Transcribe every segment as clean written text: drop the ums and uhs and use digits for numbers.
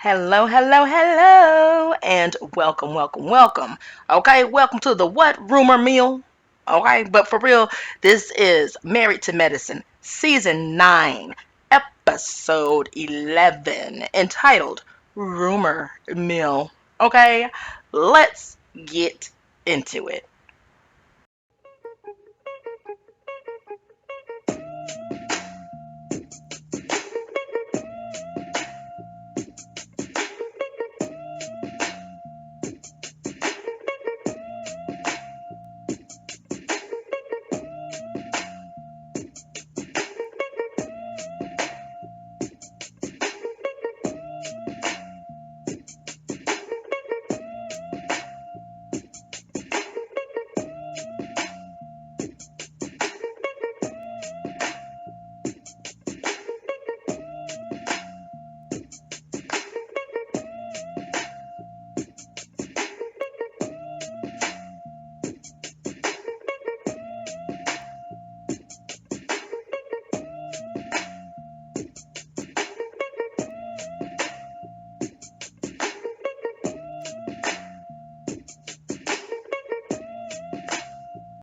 Hello, hello, hello, and welcome, welcome, welcome. Okay, welcome to the What Rumor Mill. Okay, but for real, this is Married to Medicine, Season 9, Episode 11, entitled Rumor Mill. Okay, let's get into it.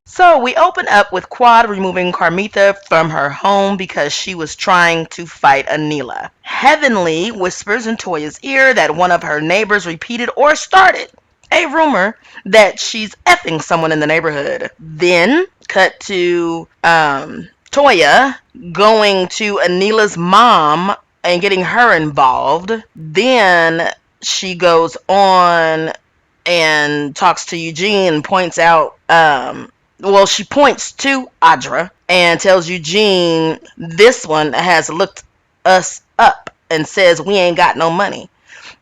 So we open up with Quad removing Carmitha from her home because she was trying to fight Anila. Heavenly whispers in Toya's ear that one of her neighbors repeated or started a rumor that she's effing someone in the neighborhood. Then cut to Toya going to Anila's mom and getting her involved. Then she goes on and talks to Eugene and points out she points to Audra and tells Eugene this one has looked us up and says we ain't got no money.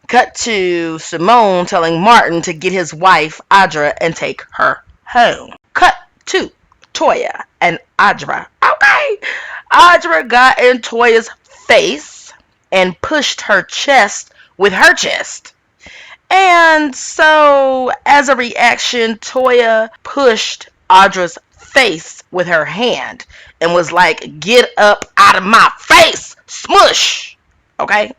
Cut to Simone telling Martin to get his wife Audra and take her home. Cut to Toya and Audra. Okay. Audra got in Toya's face and pushed her chest with her chest. And so, as a reaction, Toya pushed Audra's face with her hand and was like, "Get up out of my face! Smush!" Okay?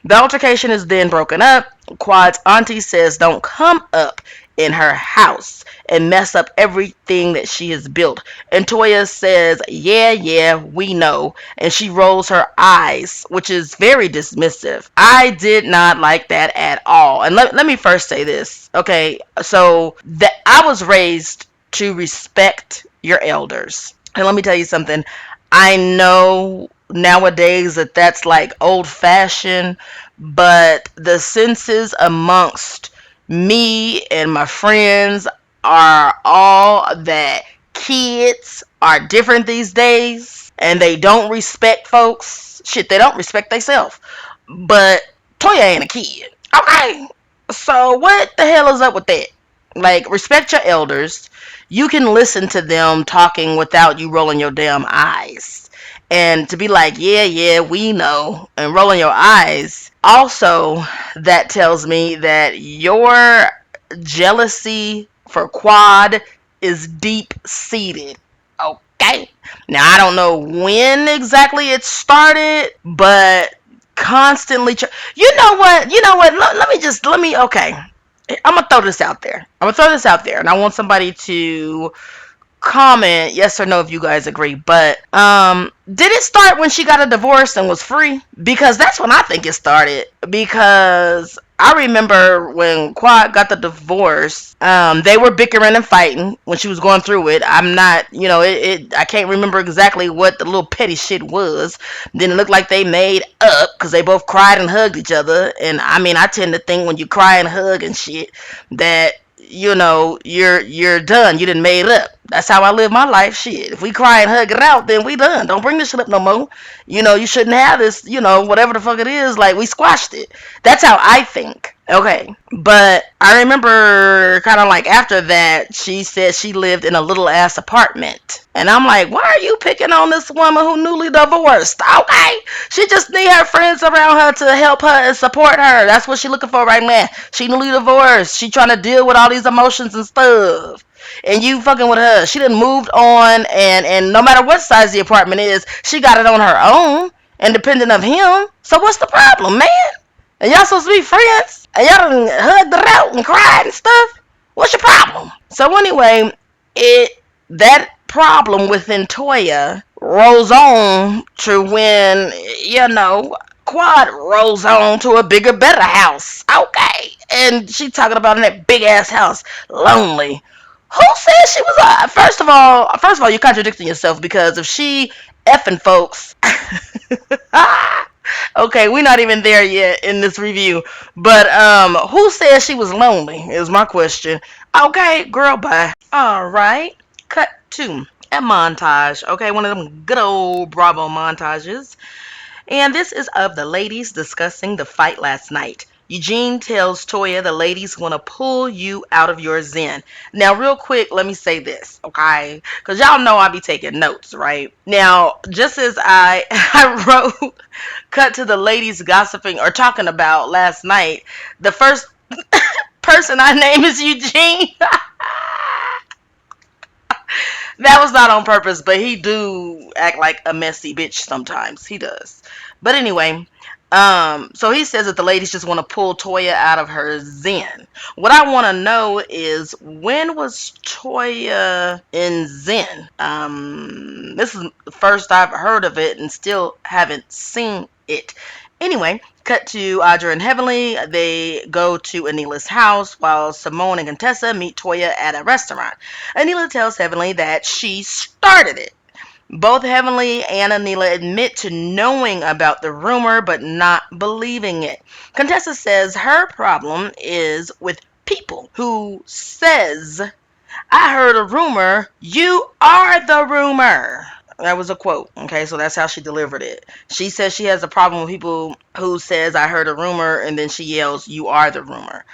The altercation is then broken up. Quad's auntie says don't come up in her house and mess up everything that she has built. And Toya says, yeah, we know. And she rolls her eyes, which is very dismissive. I did not like that at all. And let me first say this. Okay, so that I was raised to respect your elders. And let me tell you something. I know nowadays that's like old fashioned, but the senses amongst me and my friends are all that kids are different these days and they don't respect folks. Shit, they don't respect themselves. But Toya ain't a kid. Okay. So what the hell is up with that? Like, respect your elders. You can listen to them talking without you rolling your damn eyes. And to be like, yeah, we know, and rolling your eyes, also, that tells me that your jealousy for Quad is deep seated. Okay? Now, I don't know when exactly it started, but constantly. You know what? Okay. I'm gonna throw this out there. And I want somebody to comment yes or no if you guys agree. But did it start when she got a divorce and was free? Because that's when I think it started. Because I remember when Quad got the divorce, they were bickering and fighting when she was going through it. I'm not, I can't remember exactly what the little petty shit was. Then it looked like they made up because they both cried and hugged each other. And I mean, I tend to think when you cry and hug and shit that you're done. You done made up. That's how I live my life. Shit. If we cry and hug it out, then we done. Don't bring this shit up no more. You shouldn't have this, whatever the fuck it is, like we squashed it. That's how I think. Okay. But I remember kind of like after that, she said she lived in a little ass apartment. And I'm like, why are you picking on this woman who newly divorced? Okay. She just need her friends around her to help her and support her. That's what she looking for right now. She newly divorced. She trying to deal with all these emotions and stuff. And you fucking with her. She done moved on, and no matter what size the apartment is, she got it on her own, independent of him. So what's the problem, man? And y'all supposed to be friends? And y'all done hugged it out and cried and stuff? What's your problem? So anyway, that problem within Toya rolls on to when, Quad rolls on to a bigger, better house. Okay. And she talking about in that big ass house, lonely. Who said she was first of all, you're contradicting yourself because if she effing folks okay, we're not even there yet in this review. But who said she was lonely is my question. Okay, girl, bye. All right, cut to a montage. Okay, one of them good old Bravo montages. And this is of the ladies discussing the fight last night. Eugene tells Toya the ladies want to pull you out of your zen. Now, real quick, let me say this, okay? Because y'all know I be taking notes, right? Now, just as I, I wrote, cut to the ladies gossiping or talking about last night, the first person I name is Eugene. That was not on purpose, but he do act like a messy bitch sometimes. He does. But anyway, so he says that the ladies just want to pull Toya out of her zen. What I want to know is, when was Toya in zen? This is the first I've heard of it and still haven't seen it. Anyway, cut to Audra and Heavenly. They go to Anila's house while Simone and Contessa meet Toya at a restaurant. Anila tells Heavenly that she started it. Both Heavenly and Anila admit to knowing about the rumor but not believing it. Contessa says her problem is with people who says, I heard a rumor, you are the rumor. That was a quote. Okay, so that's how she delivered it. She says she has a problem with people who says, I heard a rumor, and then she yells, you are the rumor.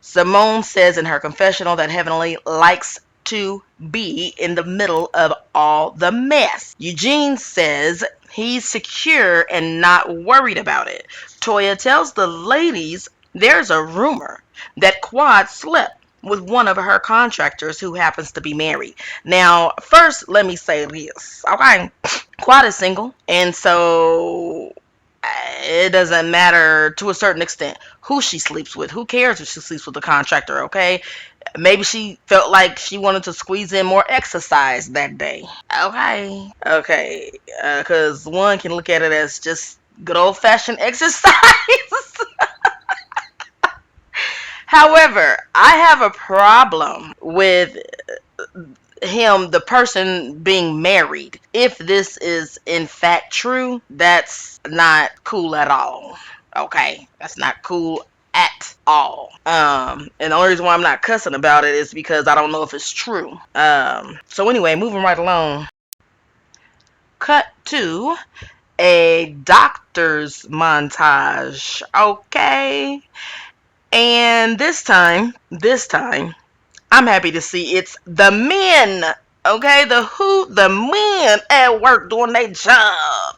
Simone says in her confessional that Heavenly likes to be in the middle of all the mess. Eugene says he's secure and not worried about it. Toya tells the ladies there's a rumor that Quad slept with one of her contractors who happens to be married. Now, first, let me say this. Okay, Quad is single, and so it doesn't matter to a certain extent who she sleeps with. Who cares if she sleeps with a contractor, okay? Maybe she felt like she wanted to squeeze in more exercise that day. Okay. Because one can look at it as just good old fashioned exercise. However, I have a problem with the person being married. If this is in fact true, that's not cool at all. Okay, that's not cool at all. And the only reason why I'm not cussing about it is because I don't know if it's true. So anyway, moving right along. Cut to a doctor's montage. Okay. And this time, I'm happy to see it's the men, okay? The men at work doing their job.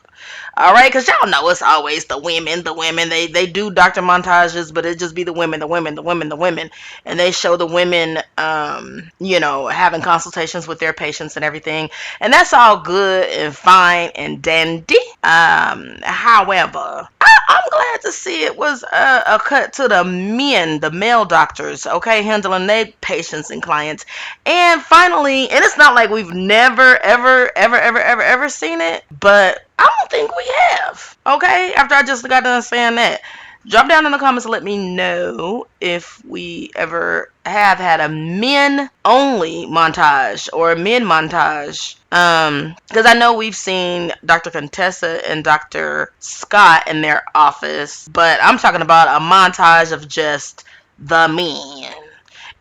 All right, because y'all know it's always the women. They do doctor montages, but it just be the women. And they show the women, having consultations with their patients and everything. And that's all good and fine and dandy. However, I'm glad to see it was a cut to the men, the male doctors, okay, handling their patients and clients. And finally, and it's not like we've never, ever seen it, but I don't think we have, okay, after I just got done saying that. Drop down in the comments and let me know if we ever have had a men only montage or a men montage. Because I know we've seen Dr. Contessa and Dr. Scott in their office, but I'm talking about a montage of just the men.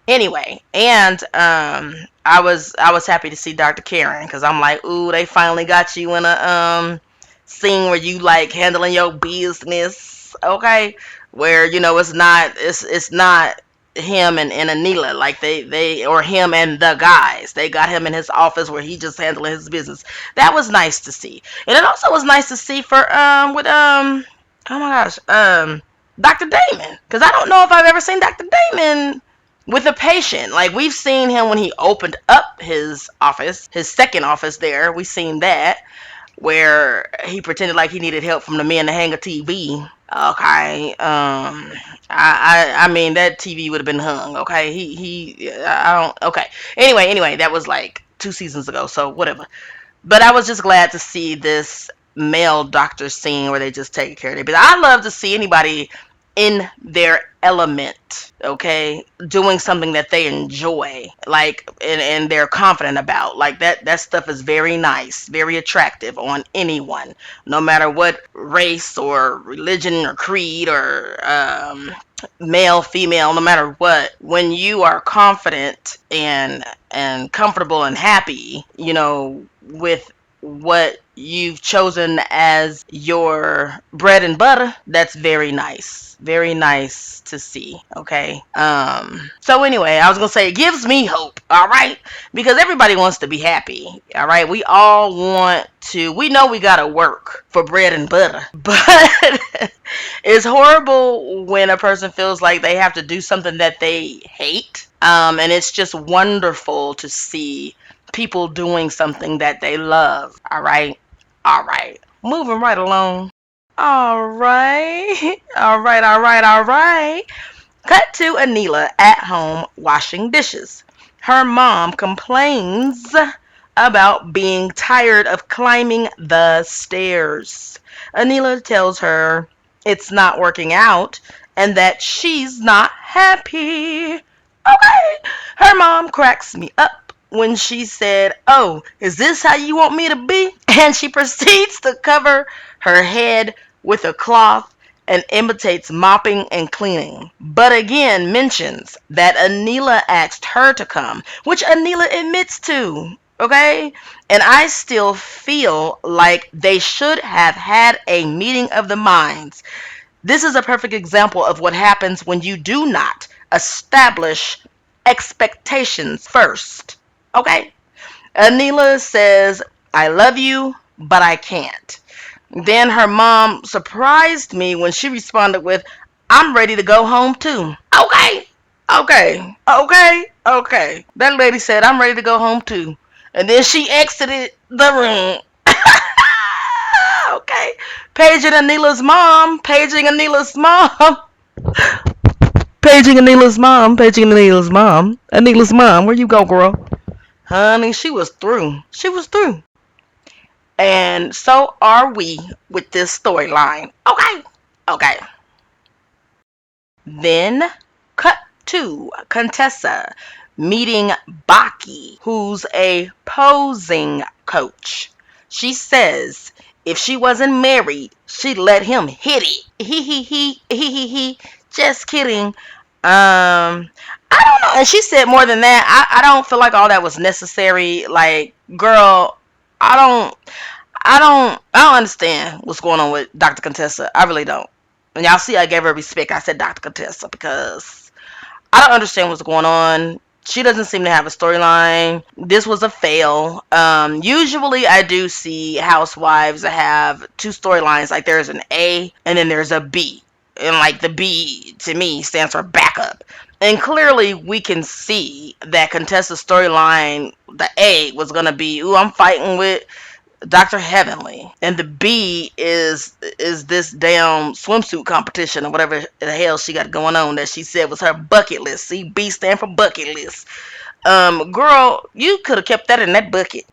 Anyway, and I was happy to see Dr. Karen, because I'm like, ooh, they finally got you in a scene where you like handling your business, okay? Where it's not him and Anila, like they or him and the guys. They got him in his office where he just handling his business. That was nice to see. And it also was nice to see for with oh my gosh, Dr. Damon, because I don't know if I've ever seen Dr. Damon with a patient. Like, we've seen him when he opened up his office, his second office there. We've seen that, where he pretended like he needed help from the men to hang a TV. Okay. I mean that TV would have been hung. Okay. I don't. Okay. Anyway, that was like 2 seasons ago. So whatever. But I was just glad to see this male doctor scene where they just take care of it. But I love to see anybody in their element, okay, doing something that they enjoy, like, and they're confident about. Like that stuff is very nice, very attractive on anyone, no matter what race or religion or creed or male, female, no matter what. When you are confident and comfortable and happy, with what you've chosen as your bread and butter, that's very nice. Very nice to see. Okay. So anyway, I was gonna say it gives me hope, all right? Because everybody wants to be happy. All right. We all want to, we know we gotta work for bread and butter. But it's horrible when a person feels like they have to do something that they hate. And it's just wonderful to see people doing something that they love. All right. All right. Moving right along. All right. All right. Cut to Anila at home washing dishes. Her mom complains about being tired of climbing the stairs. Anila tells her it's not working out and that she's not happy. Okay. Her mom cracks me up when she said, "Oh, is this how you want me to be?" And she proceeds to cover her head with a cloth and imitates mopping and cleaning. But again mentions that Anila asked her to come, which Anila admits to. Okay? And I still feel like they should have had a meeting of the minds. This is a perfect example of what happens when you do not establish expectations first. Okay? Anila says, "I love you, but I can't." Then her mom surprised me when she responded with, "I'm ready to go home too." Okay, okay. That lady said, "I'm ready to go home too." And then she exited the room. Okay. Anila's mom, where you go, girl? Honey, she was through. She was through. And so are we with this storyline. Okay. Okay. Then cut to Contessa meeting Baki, who's a posing coach. She says if she wasn't married, she'd let him hit it. He. Just kidding. I don't know. And she said more than that. I don't feel like all that was necessary. Like, girl, I don't I don't understand what's going on with Dr. Contessa. I really don't. And y'all see I gave her respect. I said Dr. Contessa because I don't understand what's going on. She doesn't seem to have a storyline. This was a fail. Usually I do see housewives that have two storylines. Like there's an A and then there's a B. And like the B to me stands for backup. And clearly we can see that Contessa's storyline, the A was gonna be, ooh, I'm fighting with Dr. Heavenly, and the B is this damn swimsuit competition or whatever the hell she got going on that she said was her bucket list. See, B stand for bucket list. Girl, you could have kept that in that bucket.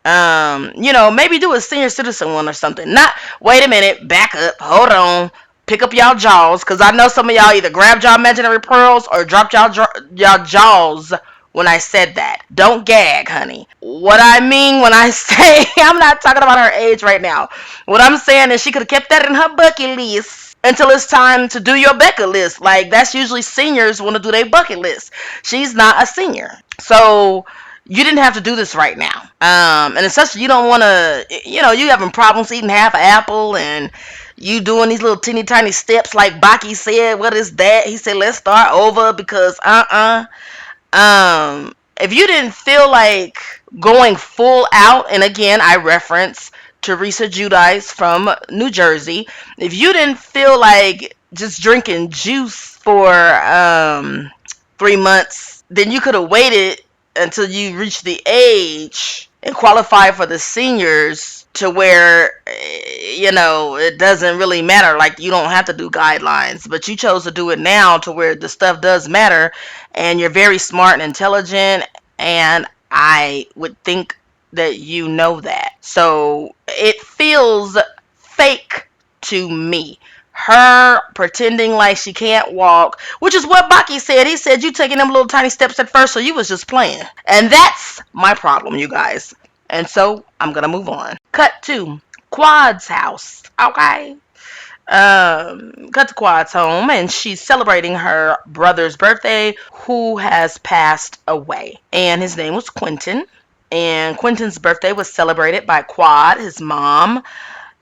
Maybe do a senior citizen one or something. Not, wait a minute, back up, hold on, pick up y'all jaws, because I know some of y'all either grabbed y'all imaginary pearls or dropped y'all jaws when I said that. Don't gag, honey. What I mean when I say, I'm not talking about her age right now. What I'm saying is she could have kept that in her bucket list until it's time to do your bucket list. Like, that's usually seniors want to do their bucket list. She's not a senior. So you didn't have to do this right now. And especially you don't want to, you having problems eating half an apple and you doing these little teeny tiny steps like Baki said. What is that? He said, let's start over because if you didn't feel like going full out, and again, I reference Teresa Giudice from New Jersey, if you didn't feel like just drinking juice for 3 months, then you could have waited until you reached the age and qualify for the seniors to where it doesn't really matter, like you don't have to do guidelines, but you chose to do it now to where the stuff does matter, and you're very smart and intelligent, and I would think that you know that. So it feels fake to me, her pretending like she can't walk, which is what Baki said. He said you taking them little tiny steps at first, so you was just playing. And that's my problem, you guys. And so I'm gonna move on. Cut to Quad's house. Okay. Cut to Quad's home, and she's celebrating her brother's birthday, who has passed away. And his name was Quentin. And Quentin's birthday was celebrated by Quad, his mom,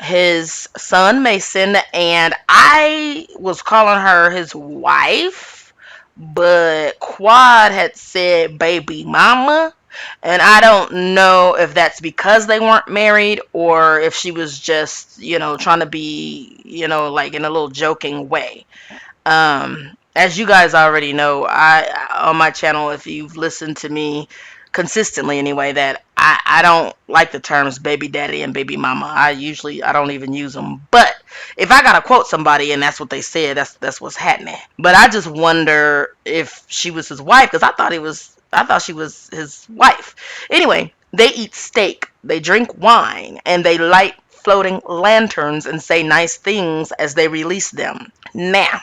his son Mason, and I was calling her his wife, but Quad had said baby mama, and I don't know if that's because they weren't married or if she was just, trying to be, like in a little joking way. As you guys already know, I on my channel, if you've listened to me consistently anyway, that I don't like the terms baby daddy and baby mama. I don't even use them. But if I gotta quote somebody and that's what they said, that's what's happening. But I just wonder if she was his wife, because I thought she was his wife. Anyway, they eat steak, they drink wine, and they light floating lanterns and say nice things as they release them. Now,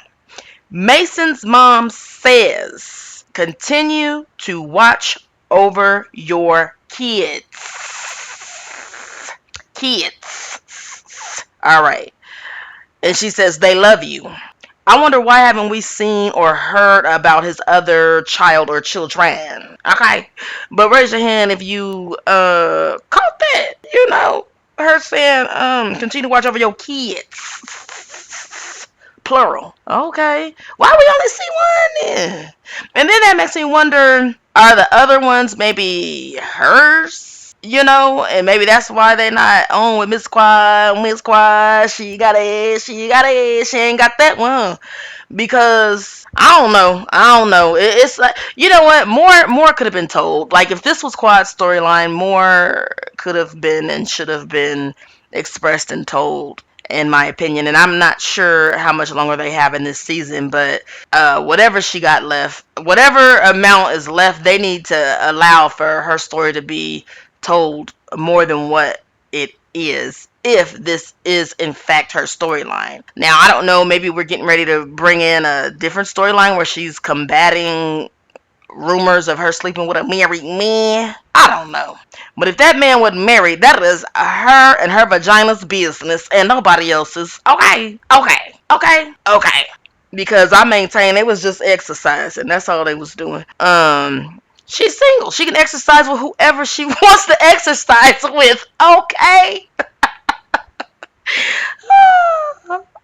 Mason's mom says, continue to watch over your kids. Kids. All right. And she says, they love you. I wonder why haven't we seen or heard about his other child or children? Okay. But raise your hand if you caught that. Her saying, continue to watch over your kids. Plural. Okay. Why we only see one then? And then that makes me wonder, are the other ones maybe hers? And maybe that's why they not on with Miss Quad. Miss Quad, she got it, she ain't got that one. Because I don't know. It's like, you know what? More could have been told. Like if this was Quad's storyline, more could have been and should have been expressed and told, in my opinion. And I'm not sure how much longer they have in this season, but whatever she got left, whatever amount is left, they need to allow for her story to be told more than what it is, if this is in fact her storyline. Now, I don't know, maybe we're getting ready to bring in a different storyline where she's combating rumors of her sleeping with a married man. I don't know. But if that man wasn't married, that is her and her vagina's business and nobody else's. Okay. Because I maintain it was just exercise and that's all they was doing. She's single. She can exercise with whoever she wants to exercise with. Okay.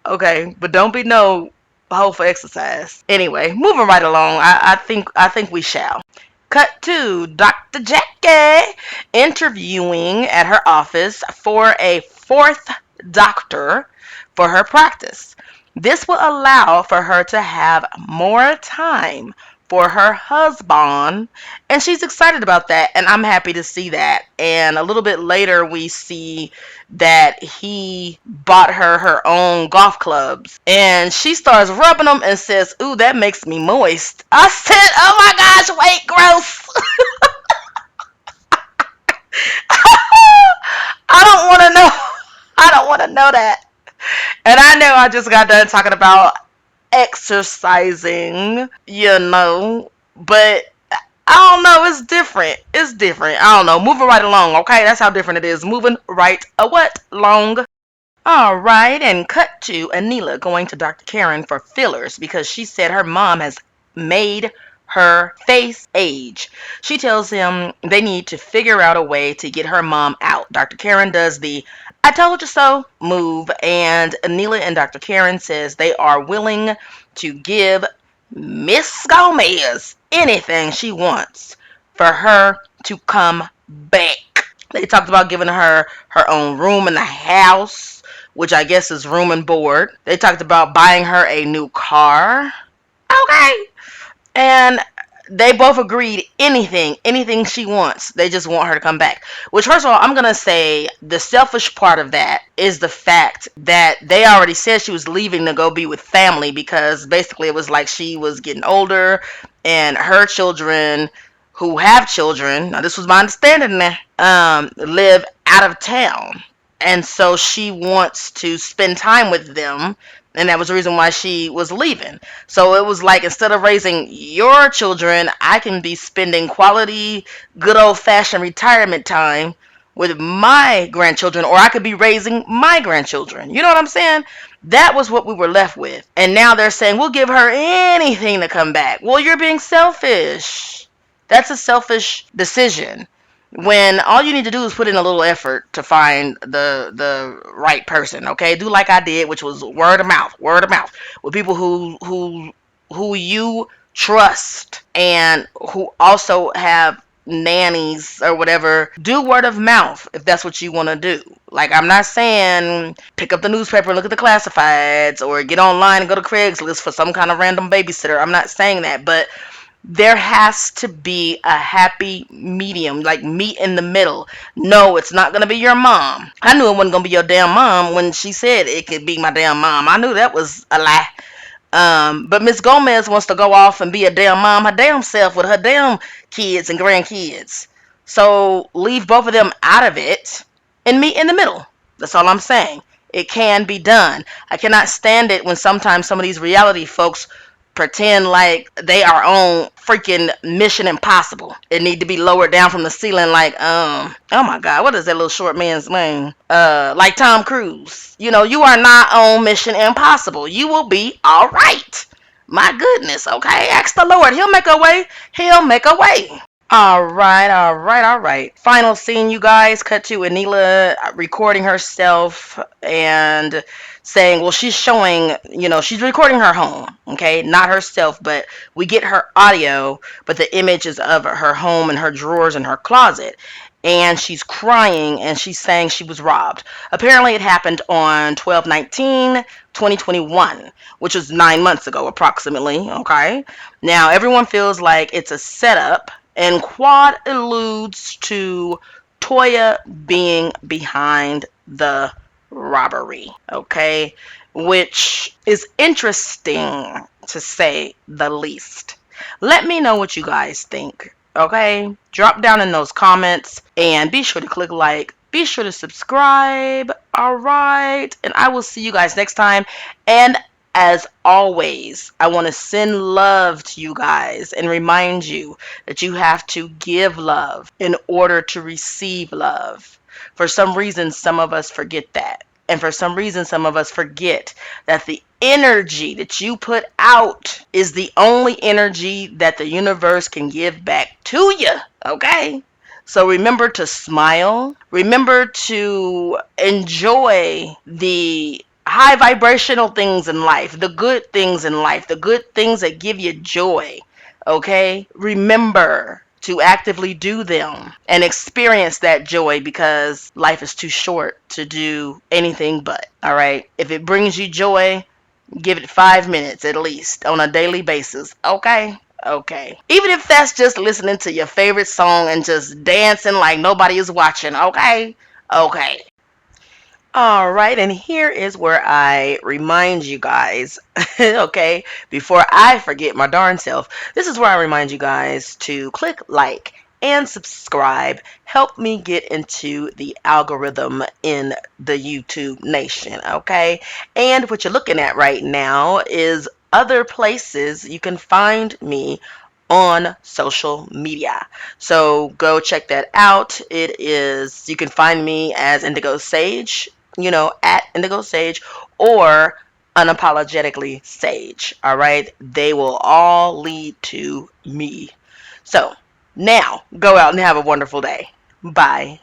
Okay, but don't be no hoe for exercise. Anyway, moving right along. I think we shall. Cut to Dr. Jackie interviewing at her office for a fourth doctor for her practice. This will allow for her to have more time for her husband, and she's excited about that, and I'm happy to see that. And a little bit later we see that he bought her own golf clubs, and she starts rubbing them and says, ooh, that makes me moist. I said, oh my gosh, wait, gross. I don't want to know. I don't want to know that. And I know I just got done talking about exercising, but I don't know, it's different. I don't know. Moving right along, okay? That's how different it is. Moving right along. All right, and cut to Anila going to Dr. Karen for fillers because she said her mom has made her face age. She tells him they need to figure out a way to get her mom out. Dr. Karen does the I told you so move, and Anila and Dr. Karen says they are willing to give Miss Gomez anything she wants for her to come back. They talked about giving her her own room in the house, which I guess is room and board. They talked about buying her a new car. Okay. And they both agreed anything she wants. They just want her to come back. Which, first of all, I'm going to say the selfish part of that is the fact that they already said she was leaving to go be with family, because basically it was like she was getting older and her children who have children, now this was my understanding now, live out of town. And so she wants to spend time with them, and that was the reason why she was leaving. So it was like, instead of raising your children, I can be spending quality, good old fashioned retirement time with my grandchildren, or I could be raising my grandchildren. You know what I'm saying? That was what we were left with. And now they're saying we'll give her anything to come back. Well, you're being selfish. That's a selfish decision, when all you need to do is put in a little effort to find the right person. Okay, do like I did, which was word of mouth, with people who you trust and who also have nannies or whatever. Do word of mouth if that's what you want to do. Like, I'm not saying pick up the newspaper and look at the classifieds, or get online and go to Craigslist for some kind of random babysitter. I'm not saying that, but there has to be a happy medium, like meet in the middle. No, it's not gonna be your mom. I knew it wasn't gonna be your damn mom when she said it could be my damn mom. I knew that was a lie. But Miss Gomez wants to go off and be a damn mom her damn self with her damn kids and grandkids. So leave both of them out of it and meet in the middle. That's all I'm saying. It can be done. I cannot stand it when sometimes some of these reality folks pretend like they are on freaking Mission Impossible. It need to be lowered down from the ceiling, like oh my god, what is that little short man's name? Like Tom Cruise. You know, you are not on Mission Impossible. You will be all right. My goodness, okay? Ask the Lord. He'll make a way. He'll make a way. All right. Final scene, you guys. Cut to Anila recording herself and saying, well, she's showing, she's recording her home, okay? Not herself, but we get her audio, but the image is of her home and her drawers and her closet. And she's crying and she's saying she was robbed. Apparently, it happened on 12/19/2021, which was 9 months ago, approximately, okay? Now, everyone feels like it's a setup, and Quad alludes to Toya being behind the robbery, okay? Which is interesting, to say the least. Let me know what you guys think, okay? Drop down in those comments and be sure to click like, be sure to subscribe, all right? And I will see you guys next time. And as always, I want to send love to you guys and remind you that you have to give love in order to receive love. For some reason, some of us forget that. And for some reason, some of us forget that the energy that you put out is the only energy that the universe can give back to you, okay? So remember to smile. Remember to enjoy the high vibrational things in life, the good things in life, the good things that give you joy, okay? Remember to actively do them and experience that joy, because life is too short to do anything but, all right? If it brings you joy, give it 5 minutes at least on a daily basis, okay? Okay. Even if that's just listening to your favorite song and just dancing like nobody is watching, okay? Okay. All right, and here is where I remind you guys, okay, before I forget my darn self, this is where I remind you guys to click like and subscribe. Help me get into the algorithm in the YouTube nation, okay? And what you're looking at right now is other places you can find me on social media. So go check that out. You can find me as Indigo Sage, at Indigo Sage, or Unapologetically Sage. All right, they will all lead to me. So now go out and have a wonderful day. Bye.